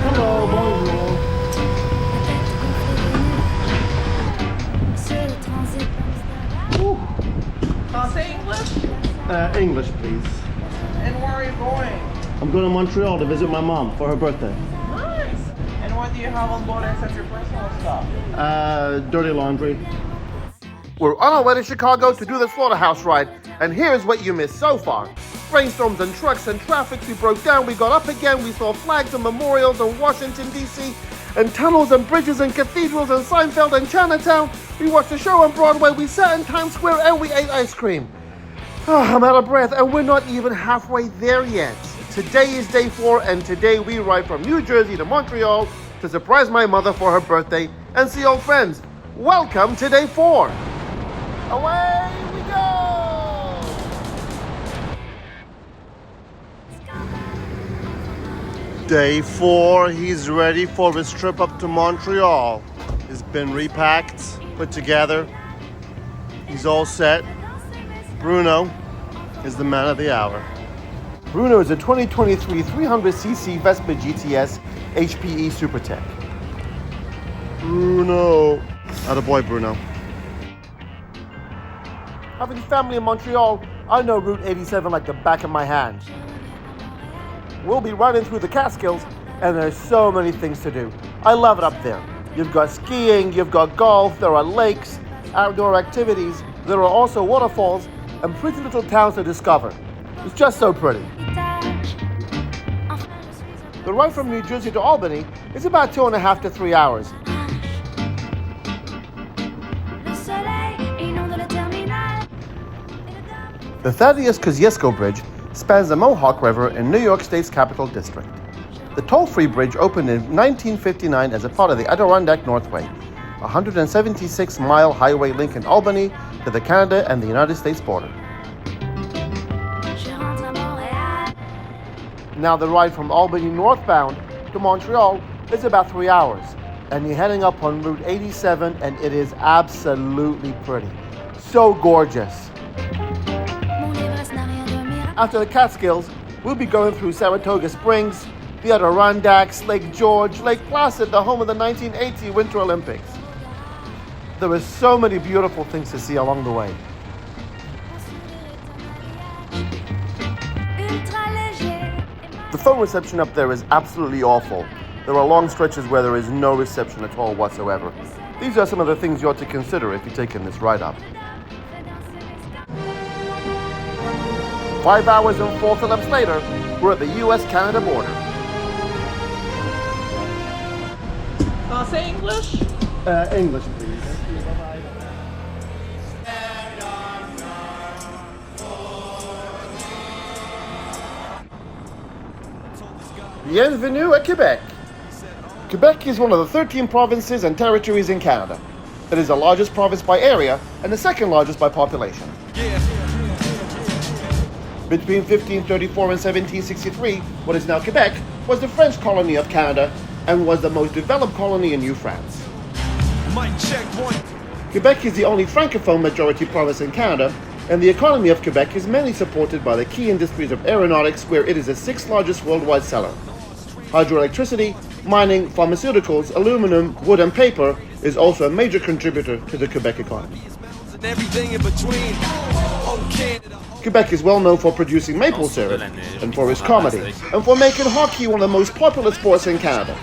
Hello, bonjour. Say English? English, please. And where are you going? I'm going to Montreal to visit my mom for her birthday. Nice. And what do you have on board except your personal stuff? Dirty laundry. We're on our way to Chicago to do the Slaughterhouse ride, and here's what you missed so far. Rainstorms and trucks and traffic, we broke down, we got up again, we saw flags and memorials in Washington, D.C., and tunnels and bridges and cathedrals and Seinfeld and Chinatown. We watched a show on Broadway, we sat in Times Square, and we ate ice cream. Oh, I'm out of breath, and we're not even halfway there yet. Today is day 4, and today we ride from New Jersey to Montreal to surprise my mother for her birthday and see old friends. Welcome to day 4. Away we go! Day 4, he's ready for his trip up to Montreal. He's been repacked, put together. He's all set. Bruno is the man of the hour. Bruno is a 2023 300cc Vespa GTS HPE Supertech. Bruno. Attaboy, Bruno. Having family in Montreal, I know Route 87 like the back of my hand. We'll be riding through the Catskills, and there's so many things to do. I love it up there. You've got skiing, you've got golf, there are lakes, outdoor activities, there are also waterfalls, and pretty little towns to discover. It's just so pretty. The ride from New Jersey to Albany is about 2.5 to 3 hours. The Thaddeus Kosciuszko Bridge spans the Mohawk River in New York State's Capital District. The toll-free bridge opened in 1959 as a part of the Adirondack Northway, a 176-mile highway linking Albany to the Canada and the United States border. Now the ride from Albany northbound to Montreal is about 3 hours, and you're heading up on Route 87, and it is absolutely pretty. So gorgeous. After the Catskills, we'll be going through Saratoga Springs, the Adirondacks, Lake George, Lake Placid, the home of the 1980 Winter Olympics. There are so many beautiful things to see along the way. The phone reception up there is absolutely awful. There are long stretches where there is no reception at all whatsoever. These are some of the things you ought to consider if you're taking this ride up. 5 hours and 4 Phillips later, we're at the US-Canada border. Say English? English, please. Bienvenue à Quebec. Quebec is one of the 13 provinces and territories in Canada. It is the largest province by area and the second largest by population. Between 1534 and 1763, what is now Quebec was the French colony of Canada and was the most developed colony in New France. Quebec is the only francophone majority province in Canada, and the economy of Quebec is mainly supported by the key industries of aeronautics, where it is the 6th largest worldwide seller. Hydroelectricity, mining, pharmaceuticals, aluminum, wood and paper is also a major contributor to the Quebec economy. Quebec is well known for producing maple syrup and for its comedy, and for making hockey one of the most popular sports in Canada.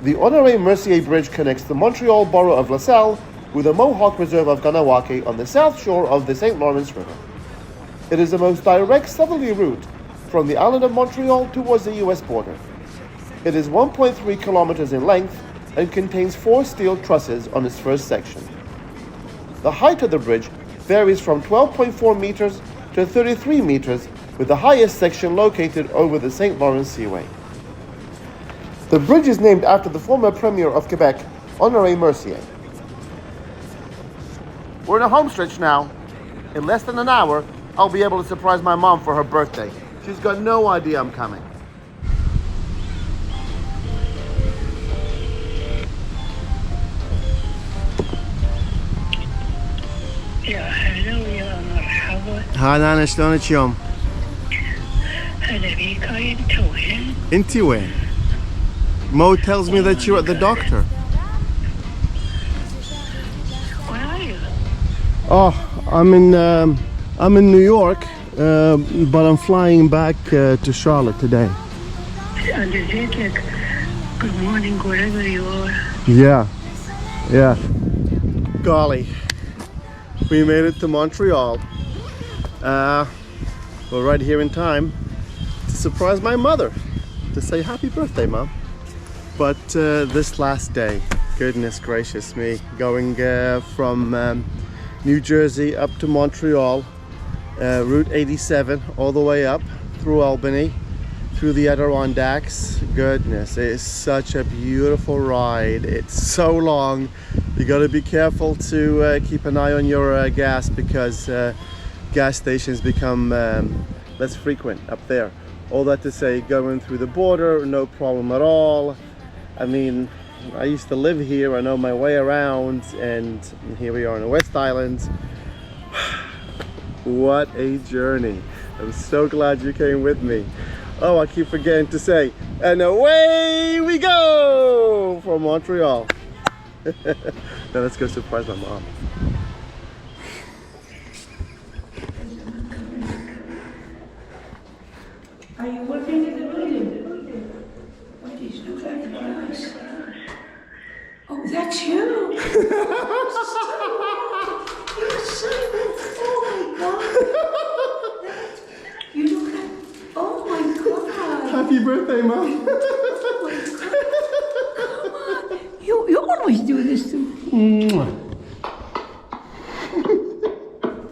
The Honoré Mercier Bridge connects the Montreal borough of LaSalle with the Mohawk Reserve of Kanawake on the south shore of the St. Lawrence River. It is the most direct southerly route from the island of Montreal towards the US border. It is 1.3 kilometers in length and contains 4 steel trusses on its first section. The height of the bridge varies from 12.4 meters to 33 meters, with the highest section located over the St. Lawrence Seaway. The bridge is named after the former Premier of Quebec, Honoré Mercier. We're in a home stretch now. In less than an hour, I'll be able to surprise my mom for her birthday. She's got no idea I'm coming. هذا شلونك يوم؟ هلا بيك. انت وين؟ انت وين؟ Mo tells me that you're at the doctor. Where are you? Oh, I'm in New York, but I'm flying back to Charlotte today. Under jet lag. Good morning, wherever you are. Yeah. Golly, we made it to Montreal. We're right here in time to surprise my mother, to say happy birthday, Mom. But this last day, goodness gracious me, going from New Jersey up to Montreal, Route 87, all the way up through Albany, through the Adirondacks. Goodness, it is such a beautiful ride. It's so long. You got to be careful to keep an eye on your gas, because gas stations become less frequent up there. All that to say, going through the border, no problem at all. I mean, I used to live here, I know my way around, and here we are in the West Island. What a journey. I'm so glad you came with me. Oh, I keep forgetting to say, and away we go from Montreal. Now let's go surprise my mom. Are you working in the building? What is look like glass? Oh, that's you. Oh my God. You look like. Oh my God. Happy birthday, Mom. Oh my God. Come on. You always do this to me.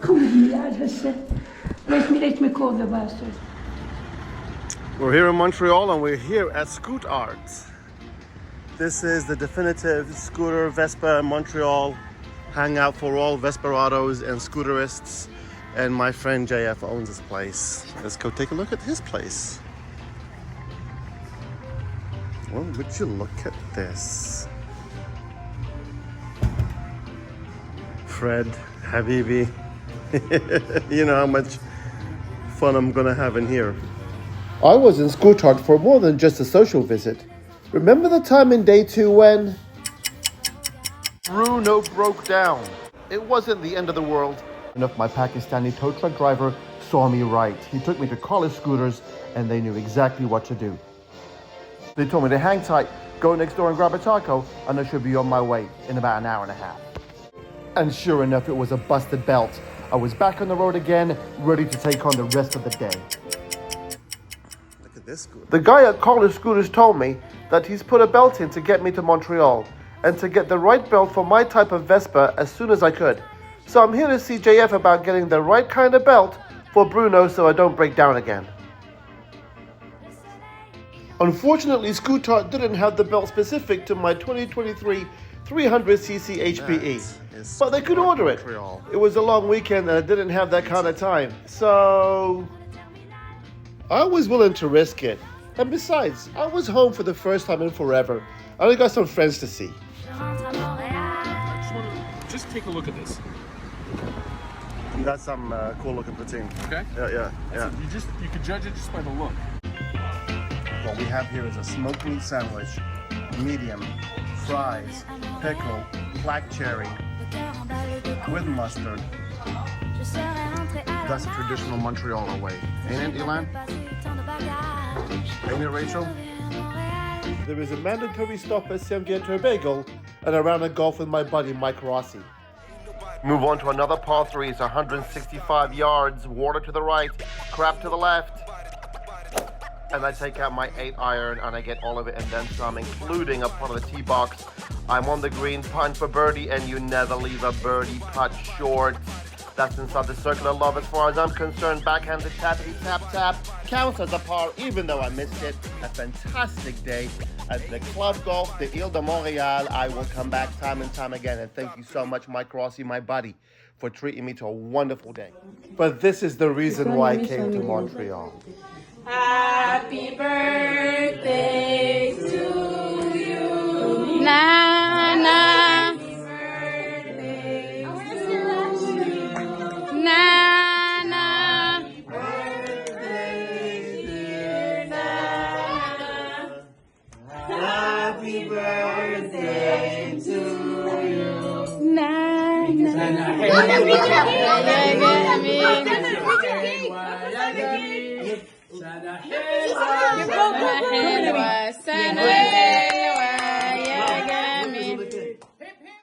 Kom hier, husse. Let me call the bastard. We're here in Montreal and we're here at Scoot Art. This is the definitive scooter Vespa Montreal hangout for all Vesperados and scooterists. And my friend JF owns this place. Let's go take a look at his place. Well, would you look at this? Fred, Habibi. You know how much fun I'm gonna have in here. I was in Scoot Art for more than just a social visit. Remember the time in day 2 when Bruno broke down? It wasn't the end of the world. Enough my Pakistani tow truck driver saw me right. He took me to college scooters and they knew exactly what to do. They told me to hang tight, go next door and grab a taco, and I should be on my way in about an hour and a half. And sure enough, it was a busted belt. I was back on the road again, ready to take on the rest of the day. Look at this scooter. The guy at College Scooters told me that he's put a belt in to get me to Montreal and to get the right belt for my type of Vespa as soon as I could. So I'm here to see JF about getting the right kind of belt for Bruno so I don't break down again. Unfortunately, Scoot Art didn't have the belt specific to my 2023 300cc HPE, but they could order it. It was a long weekend and I didn't have that kind of time, so I was willing to risk it. And besides, I was home for the first time in forever, and I got some friends to see. Just take a look at this. That's some cool looking poutine. Okay. Yeah. You can judge it just by the look. What we have here is a smoked meat sandwich, medium, fries, pickle, black cherry, with mustard. That's a traditional Montreal way. Ain't it, Elan? Ain't it, Rachel? There is a mandatory stop at Saint-Pierre-Tobago and a round of golf with my buddy Mike Rossi. Move on to another par 3. It's 165 yards, water to the right, crap to the left. And I take out my 8-iron and I get all of it and then some, including a part of the tee box. I'm on the green, punt for birdie, and you never leave a birdie putt short. That's inside the circle of love as far as I'm concerned. Backhanded tappity tap tap counts as a par even though I missed it. A fantastic day at the Club Golf de Ile de Montreal. I will come back time and time again, and thank you so much, Mike Rossi, my buddy, for treating me to a wonderful day. But this is the reason why I came to Montreal. Happy birthday to you. Na na. Happy birthday to you. Na na. birthday to you. Nah, nah. Sana